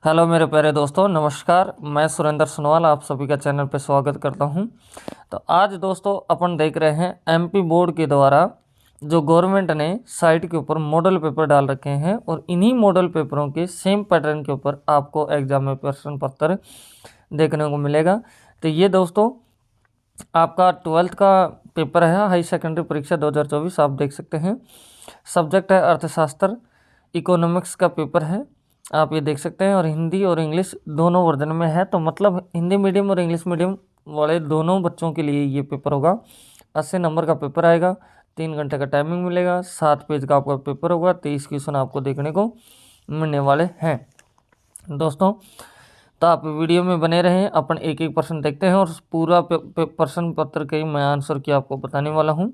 Hello मेरे प्यारे दोस्तों, नमस्कार। मैं सुरेंद्र सोनवाल आप सभी का चैनल पे स्वागत करता हूं। तो आज दोस्तों अपन देख रहे हैं एमपी बोर्ड के द्वारा जो गवर्नमेंट ने साइट के ऊपर मॉडल पेपर डाल रखे हैं और इन्हीं मॉडल पेपरों के सेम पैटर्न के ऊपर आपको एग्जाम में प्रश्न पत्र देखने को मिलेगा। तो ये दोस्तों आपका 12th का पेपर है, हाई सेकेंडरी परीक्षा 2024। आप देख सकते हैं सब्जेक्ट है अर्थशास्त्र, इकोनॉमिक्स का पेपर है, आप ये देख सकते हैं। और हिंदी और इंग्लिश दोनों वर्जन में है, तो मतलब हिंदी मीडियम और इंग्लिश मीडियम वाले दोनों बच्चों के लिए ये पेपर होगा। 80 नंबर का पेपर आएगा, 3 घंटे का टाइमिंग मिलेगा, 7 पेज का आपका पेपर होगा, 23 क्वेश्चन आपको देखने को मिलने वाले हैं दोस्तों। तो आप वीडियो में बने रहें, अपन एक एक प्रश्न देखते हैं और पूरा प्रश्न पत्र के मैं आंसर की आपको बताने वाला हूं।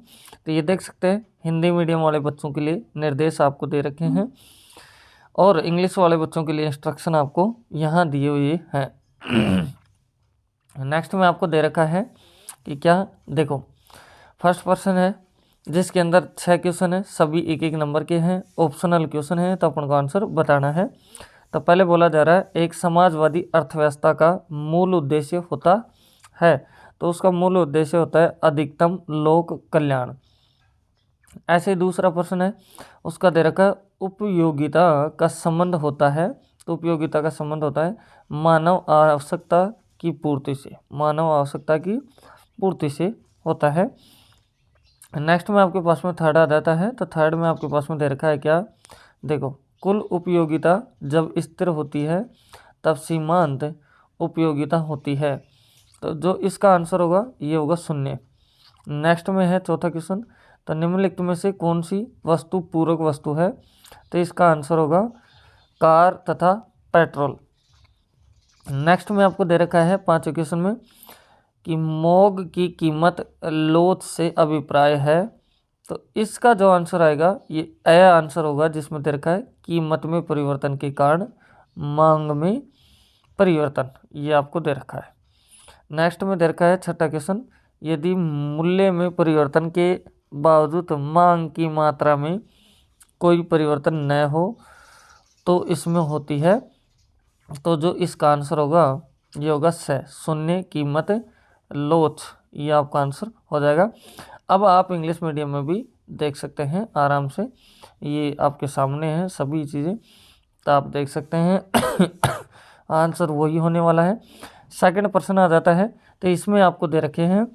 तो ये देख सकते हैं हिंदी मीडियम वाले बच्चों के लिए निर्देश आपको दे रखे हैं और इंग्लिश वाले बच्चों के लिए इंस्ट्रक्शन आपको यहाँ दिए हुए हैं। नेक्स्ट में आपको दे रखा है कि क्या, देखो फर्स्ट प्रश्न है जिसके अंदर 6 क्वेश्चन है, सभी एक एक नंबर के हैं, ऑप्शनल क्वेश्चन है, तो अपन को आंसर बताना है। तो पहले बोला जा रहा है एक समाजवादी अर्थव्यवस्था का मूल उद्देश्य होता है, तो उसका मूल उद्देश्य होता है अधिकतम लोक कल्याण। ऐसे ही दूसरा प्रश्न है उसका दे रखा है उपयोगिता का संबंध होता है, तो उपयोगिता का संबंध होता है मानव आवश्यकता की पूर्ति से, मानव आवश्यकता की पूर्ति से होता है। नेक्स्ट में आपके पास में थर्ड आ जाता है, तो थर्ड में आपके पास में दे रखा है क्या, देखो कुल उपयोगिता जब स्थिर होती है तब सीमांत उपयोगिता होती है, तो जो इसका आंसर होगा ये होगा शून्य। नेक्स्ट में है चौथा क्वेश्चन, तो निम्नलिखित में से कौन सी वस्तु पूरक वस्तु है, तो इसका आंसर होगा कार तथा पेट्रोल। नेक्स्ट में आपको दे रखा है पांचवें क्वेश्चन में कि मोग की कीमत लोच से अभिप्राय है, तो इसका जो आंसर आएगा ये ए आंसर होगा, जिसमें दे रखा है कीमत में परिवर्तन के कारण मांग में परिवर्तन, ये आपको दे रखा है। नेक्स्ट में दे रखा है छठा क्वेश्चन, यदि मूल्य में परिवर्तन के बावजूद मांग की मात्रा में कोई परिवर्तन न हो तो इसमें होती है, तो जो इसका आंसर होगा ये होगा शून्य कीमत लोच, ये आपका आंसर हो जाएगा। अब आप इंग्लिश मीडियम में भी देख सकते हैं आराम से, ये आपके सामने है सभी चीज़ें, तो आप देख सकते हैं आंसर वही होने वाला है। सेकंड प्रश्न आ जाता है, तो इसमें आपको दे रखे हैं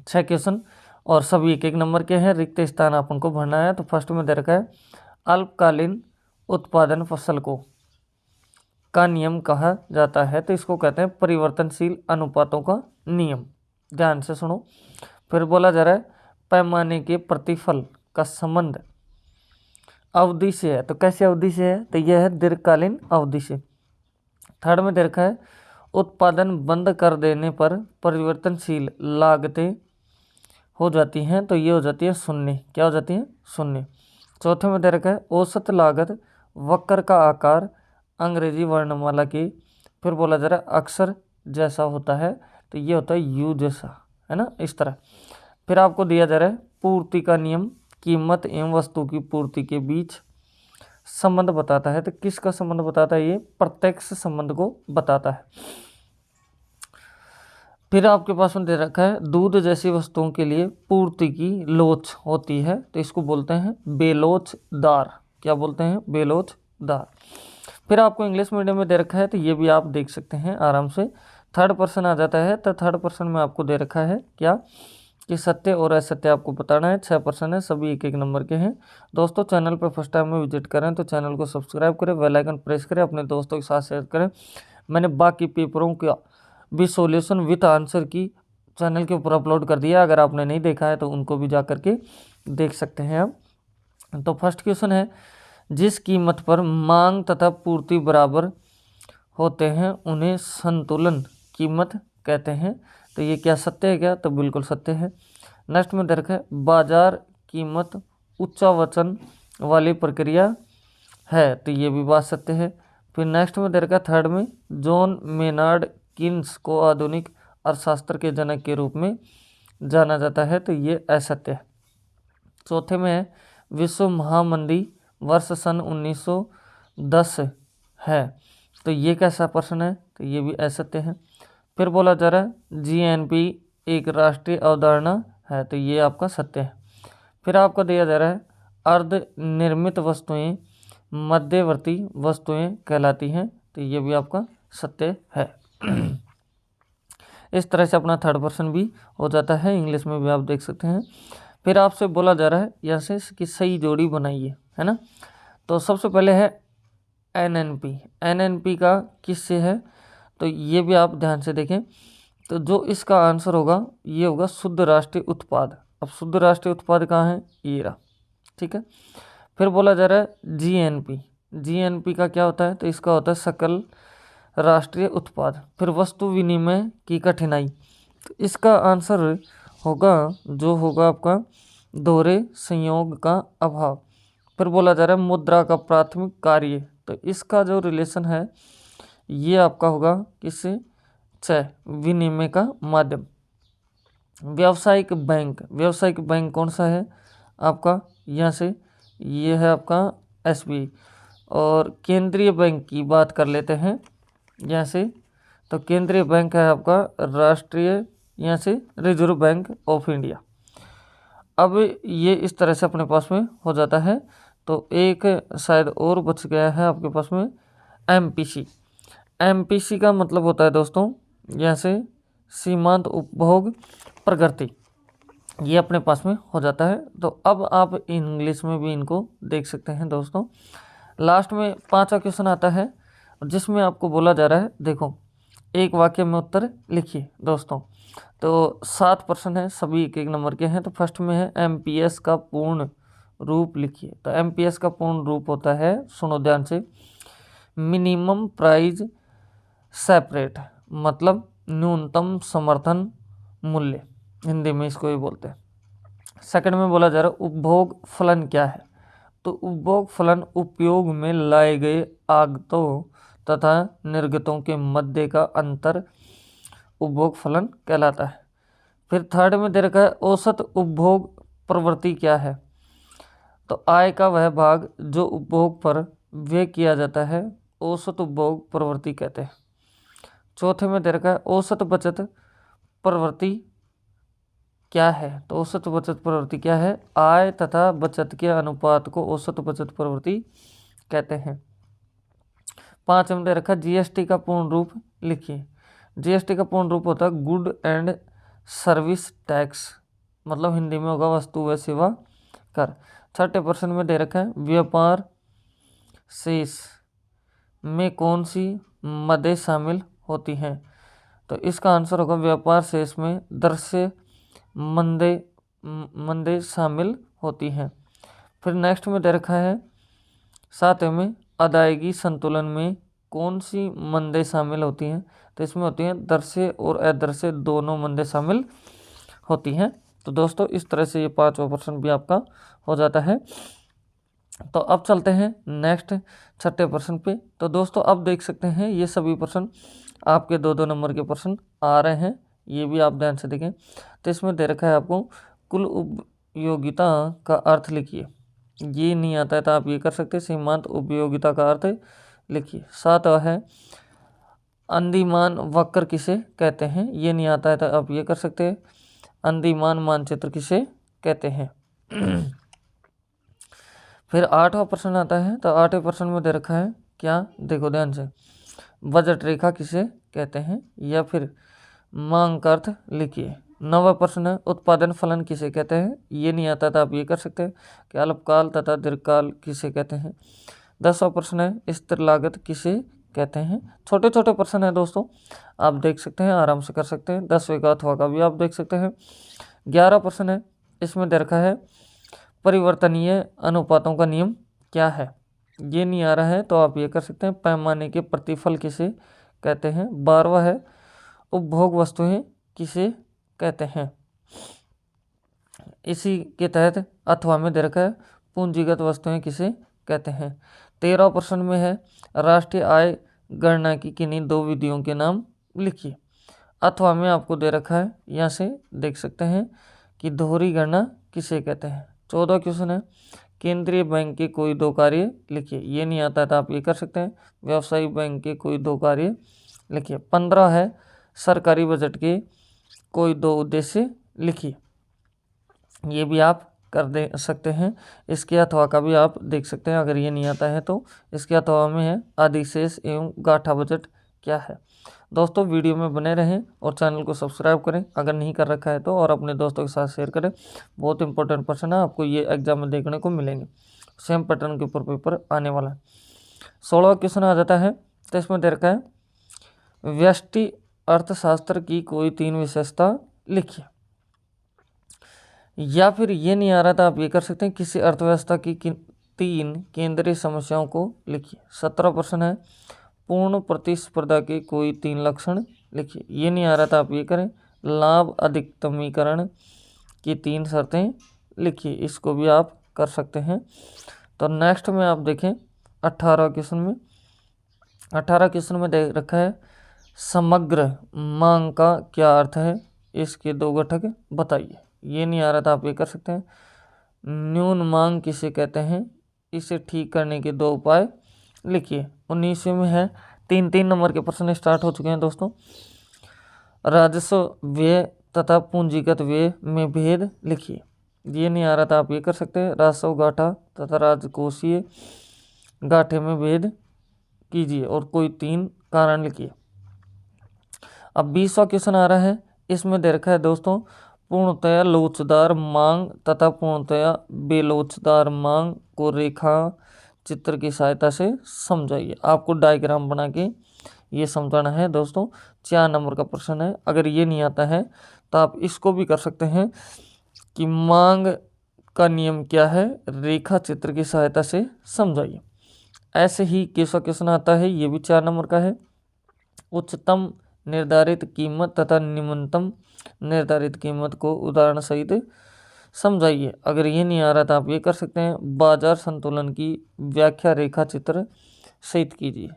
6 क्वेश्चन और सभी एक एक नंबर के हैं, रिक्त स्थान आप उनको भरना है। तो फर्स्ट में दे रखा है अल्पकालीन उत्पादन फसल को का नियम कहा जाता है, तो इसको कहते हैं परिवर्तनशील अनुपातों का नियम। ध्यान से सुनो। फिर बोला जा रहा है पैमाने के प्रतिफल का संबंध अवधि से है, तो कैसी अवधि से है, तो यह है दीर्घकालीन अवधि से। थर्ड में दे रखा है उत्पादन बंद कर देने पर परिवर्तनशील लागतें हो जाती हैं, तो ये हो जाती है शून्य, क्या हो जाती है शून्य। चौथे में दे रखा है औसत लागत वक्र का आकार अंग्रेजी वर्णमाला की, फिर बोला जा रहा है अक्षर जैसा होता है, तो ये होता है यू जैसा, है ना, इस तरह। फिर आपको दिया जा रहा है पूर्ति का नियम कीमत एवं वस्तु की पूर्ति के बीच संबंध बताता है, तो किसका संबंध बताता है, ये प्रत्यक्ष संबंध को बताता है। फिर आपके पास में दे रखा है दूध जैसी वस्तुओं के लिए पूर्ति की लोच होती है, तो इसको बोलते हैं बेलोचदार, क्या बोलते हैं बेलोचदार। फिर आपको इंग्लिश मीडियम में दे रखा है, तो ये भी आप देख सकते हैं आराम से। थर्ड पर्सन आ जाता है, तो थर्ड पर्सन में आपको दे रखा है क्या कि सत्य और असत्य आपको बताना है। 6 पर्सन है, सभी एक एक नंबर के हैं। दोस्तों चैनल पर फर्स्ट टाइम में विजिट करें तो चैनल को सब्सक्राइब करें, बेल आइकन प्रेस करें, अपने दोस्तों के साथ शेयर करें। मैंने बाकी पेपरों का भी सॉल्यूशन विथ आंसर की चैनल के ऊपर अपलोड कर दिया, अगर आपने नहीं देखा है तो उनको भी जा करके देख सकते हैं आप। तो फर्स्ट क्वेश्चन है जिस कीमत पर मांग तथा पूर्ति बराबर होते हैं उन्हें संतुलन कीमत कहते हैं, तो ये क्या सत्य है क्या, तो बिल्कुल सत्य है। नेक्स्ट में दे रखा है बाजार कीमत उच्चावचन वाली प्रक्रिया है, तो ये भी बात सत्य है। फिर नेक्स्ट में दे रखा है थर्ड में जॉन मेनार्ड किन्स को आधुनिक अर्थशास्त्र के जनक के रूप में जाना जाता है, तो ये असत्य है। चौथे में है विश्व महामंदी वर्ष सन 1910 है, तो ये कैसा प्रश्न है, तो ये भी असत्य है। फिर बोला जा रहा है जीएनपी एक राष्ट्रीय अवधारणा है, तो ये आपका सत्य है। फिर आपको दिया जा रहा है अर्ध निर्मित वस्तुएं मध्यवर्ती वस्तुएं कहलाती हैं, तो ये भी आपका सत्य है। इस तरह से अपना थर्ड पर्सन भी हो जाता है, इंग्लिश में भी आप देख सकते हैं। फिर आपसे बोला जा रहा है यहाँ से कि सही जोड़ी बनाइए, है ना। तो सबसे पहले है एनएनपी। एनएनपी का किससे है, तो ये भी आप ध्यान से देखें। तो जो इसका आंसर होगा ये होगा शुद्ध राष्ट्रीय उत्पाद। अब शुद्ध राष्ट्रीय उत्पाद कहाँ है, ये रहा, ठीक है। फिर बोला जा रहा है जीएनपी। जीएनपी का क्या होता है, तो इसका होता है सकल राष्ट्रीय उत्पाद। फिर वस्तु विनिमय की कठिनाई, तो इसका आंसर होगा जो होगा आपका दोहरे संयोग का अभाव। फिर बोला जा रहा है मुद्रा का प्राथमिक कार्य, तो इसका जो रिलेशन है ये आपका होगा किससे, छः विनिमय का माध्यम। व्यावसायिक बैंक, व्यावसायिक बैंक कौन सा है आपका, यहाँ से ये है आपका एसबीआई। और केंद्रीय बैंक की बात कर लेते हैं यहाँ से, तो केंद्रीय बैंक है आपका राष्ट्रीय, यहाँ से रिजर्व बैंक ऑफ इंडिया। अब ये इस तरह से अपने पास में हो जाता है। तो एक शायद और बच गया है आपके पास में, एमपीसी। एमपीसी का मतलब होता है दोस्तों यहाँ से सीमांत उपभोग प्रगति, ये अपने पास में हो जाता है। तो अब आप इंग्लिश में भी इनको देख सकते हैं दोस्तों। लास्ट में 5वां क्वेश्चन आता है जिसमें आपको बोला जा रहा है, देखो एक वाक्य में उत्तर लिखिए दोस्तों। तो 7 प्रश्न है, सभी एक एक नंबर के हैं। तो फर्स्ट में है एमपीएस का पूर्ण रूप लिखिए। तो एमपीएस का पूर्ण रूप होता है, सुनो ध्यान से, मिनिमम प्राइस सेपरेट, मतलब न्यूनतम समर्थन मूल्य, हिंदी में इसको ही बोलते हैं। सेकंड में बोला जा रहा है उपभोग फलन क्या है, तो उपभोग फलन उपयोग में लाए गए आगतों तथा निर्गतों के मध्य का अंतर उपभोग फलन कहलाता है। फिर थर्ड में दे रखा है औसत उपभोग प्रवृत्ति क्या है, तो आय का वह भाग जो उपभोग पर व्यय किया जाता है औसत उपभोग प्रवृत्ति कहते हैं। चौथे में दे रखा है औसत बचत प्रवृत्ति क्या है, तो औसत बचत प्रवृत्ति क्या है, आय तथा बचत के अनुपात को औसत बचत प्रवृत्ति कहते हैं। 5 में दे रखा जीएसटी का पूर्ण रूप लिखिए। जीएसटी का पूर्ण रूप होता है गुड एंड सर्विस टैक्स, मतलब हिंदी में होगा वस्तु व सेवा कर। छठे प्रश्न में दे रखा है व्यापार शेष में कौन सी मदें शामिल होती हैं, तो इसका आंसर होगा व्यापार शेष में द्रव्य मंदे शामिल होती हैं। फिर नेक्स्ट में दे रखा है 7वें में अदायगी संतुलन में कौन सी मंदे शामिल होती हैं, तो इसमें होती हैं द्रव्य और अद्रव्य दोनों मंदे शामिल होती हैं। तो दोस्तों इस तरह से ये 5वां प्रश्न भी आपका हो जाता है। तो अब चलते हैं नेक्स्ट छठे प्रश्न पे। तो दोस्तों अब देख सकते हैं ये सभी प्रश्न आपके 2-2 नंबर के प्रश्न आ रहे हैं, ये भी आप ध्यान से देखें। तो इसमें दे रखा है आपको कुल उपयोगिता का अर्थ लिखिए, ये नहीं आता है तो आप ये कर सकते हैं सीमांत उपयोगिता का अर्थ लिखिए। 7वां है अंदिमान वक्र किसे कहते हैं, ये नहीं आता है तो आप ये कर सकते हैं अंदिमान मानचित्र किसे कहते हैं। फिर 8वां प्रश्न आता है, तो 8वें प्रश्न में दे रखा है क्या, देखो ध्यान से, बजट रेखा किसे कहते हैं, या फिर मांग का अर्थ लिखिए। 9वां प्रश्न है उत्पादन फलन किसे कहते हैं, ये नहीं आता था आप ये कर सकते हैं कि अल्पकाल तथा दीर्घकाल किसे कहते हैं। 10वां प्रश्न है स्थिर लागत किसे कहते हैं। छोटे छोटे प्रश्न है दोस्तों, आप देख सकते हैं, आराम से कर सकते हैं। 10वें का अथवा का भी आप देख सकते हैं। 11वां प्रश्न है, इसमें दे रखा है परिवर्तनीय अनुपातों का नियम क्या है, ये नहीं आ रहा है तो आप ये कर सकते हैं पैमाने के प्रतिफल किसे कहते हैं। 12वां है उपभोग वस्तुएं किसे कहते हैं, इसी के तहत अथवा में दे रखा है पूंजीगत वस्तुएं किसे कहते हैं। 13वां प्रश्न में है राष्ट्रीय आय गणना की किन्हीं 2 विधियों के नाम लिखिए। अथवा में आपको दे रखा है, यहाँ से देख सकते हैं कि दोहरी गणना किसे कहते हैं। 14वां क्वेश्चन है केंद्रीय बैंक के कोई दो कार्य लिखिए। ये नहीं आता है तो आप ये कर सकते हैं, व्यवसायिक बैंक के कोई दो कार्य लिखिए। 15 है, सरकारी बजट के कोई दो उद्देश्य लिखिए। ये भी आप कर दे सकते हैं। इसके अथवा का भी आप देख सकते हैं। अगर ये नहीं आता है तो इसके अथवा में है अधिशेष एवं गाठा बजट क्या है। दोस्तों वीडियो में बने रहें और चैनल को सब्सक्राइब करें अगर नहीं कर रखा है तो, और अपने दोस्तों के साथ शेयर करें। बहुत इंपॉर्टेंट क्वेश्चन है, आपको ये एग्जाम में देखने को मिलेंगे। सेम पैटर्न के ऊपर पेपर आने वाला है। 16वां क्वेश्चन आ जाता है, तो इसमें दे रखा है व्यष्टि अर्थशास्त्र की कोई 3 विशेषता लिखिए। या फिर ये नहीं आ रहा था आप ये कर सकते हैं, किसी अर्थव्यवस्था की 3 केंद्रीय समस्याओं को लिखिए। 17 प्रश्न है, पूर्ण प्रतिस्पर्धा के कोई 3 लक्षण लिखिए। ये नहीं आ रहा था आप ये करें, लाभ अधिकतमीकरण की 3 शर्तें लिखिए। इसको भी आप कर सकते हैं। तो नेक्स्ट में आप देखें 18 क्वेश्चन में दे रखा है समग्र मांग का क्या अर्थ है, इसके 2 घटक बताइए। ये नहीं आ रहा था आप ये कर सकते हैं, न्यून मांग किसे कहते हैं, इसे ठीक करने के 2 उपाय लिखिए। 19वें में है, 3 नंबर के प्रश्न स्टार्ट हो चुके हैं दोस्तों। राजस्व व्यय तथा पूंजीगत व्यय में भेद लिखिए। ये नहीं आ रहा था आप ये कर सकते हैं, राजस्व गाठा तथा राजकोषीय गाठे में भेद कीजिए और कोई 3 कारण लिखिए। अब 20वां क्वेश्चन आ रहा है, इसमें दे रखा है दोस्तों पूर्णतया लोचदार मांग तथा पूर्णतया बेलोचदार मांग को रेखा चित्र की सहायता से समझाइए। आपको डायग्राम बना के ये समझाना है दोस्तों। 4 नंबर का प्रश्न है। अगर ये नहीं आता है तो आप इसको भी कर सकते हैं कि मांग का नियम क्या है, रेखा चित्र की सहायता से समझाइए। ऐसे ही क्वेश्चन आता है, ये भी 4 नंबर का है। उच्चतम निर्धारित कीमत तथा निम्नतम निर्धारित कीमत को उदाहरण सहित समझाइए। अगर ये नहीं आ रहा तो आप ये कर सकते हैं, बाजार संतुलन की व्याख्या रेखा चित्र सहित कीजिए।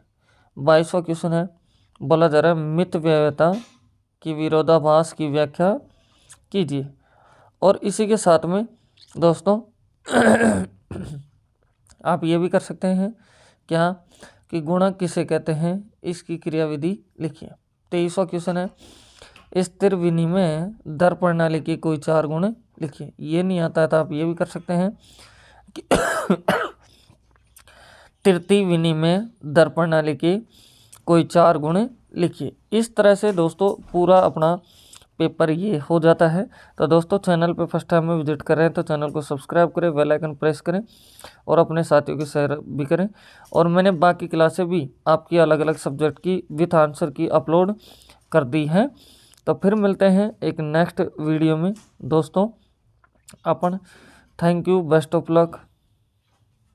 22वां क्वेश्चन है, बोला जा रहा है मितव्ययता की विरोधाभास की व्याख्या कीजिए। और इसी के साथ में दोस्तों आप ये भी कर सकते हैं क्या कि गुणक किसे कहते हैं, इसकी क्रियाविधि लिखिए। 23वां क्वेश्चन है, स्थिर विनिमय दर प्रणाली के कोई 4 गुण लिखिए। ये नहीं आता है तो आप ये भी कर सकते हैं कि तृतीय विनिमय दर प्रणाली के कोई 4 गुण लिखिए। इस तरह से दोस्तों पूरा अपना पेपर ये हो जाता है। तो दोस्तों चैनल पे फर्स्ट टाइम में विजिट कर रहे हैं तो चैनल को सब्सक्राइब करें, बेल आइकन प्रेस करें और अपने साथियों के शेयर भी करें। और मैंने बाकी क्लासें भी आपकी अलग अलग सब्जेक्ट की विथ आंसर की अपलोड कर दी हैं। तो फिर मिलते हैं एक नेक्स्ट वीडियो में दोस्तों। अपन thank you, best of luck.